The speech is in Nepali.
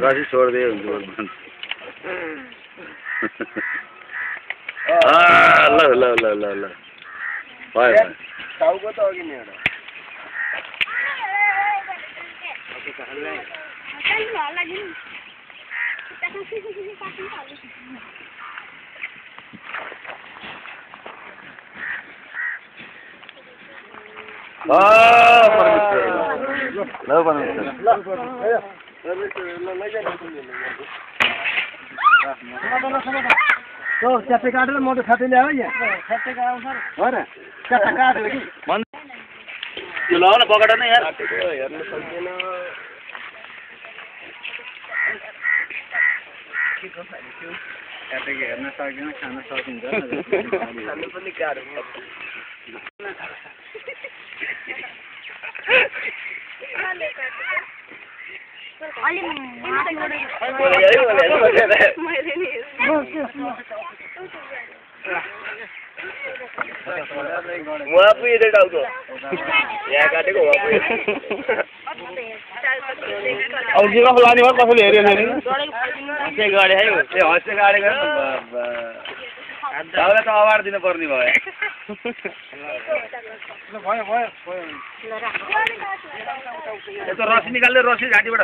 रसी छोड्दै हुन्छ ल ल ल ल ल भयो टाउको त अघि नै च्याप्टे काटेर म त खाँदै ल्यायो यहाँ च्याप्टे काट्नु हो र च्याप्टा काट्यो कि यो लगाउन पकड न यार हेर्न सक्दैन काटेको हेर्न सक्दैन खान सकिन्छ खानु पनि गाह्रो वहाँ पुगेर टाउको यहाँ काटेको वहाँ पुगेर अब जिराफ लाने भयो कसैले हेऱ्यो नि हँसे गाडे है ए हँसे गाडेको दाउलाई त अवार्ड दिनु पर्ने भयो भयो भयो यस्तो रसी निकाल्दै रसी घाँटीबाट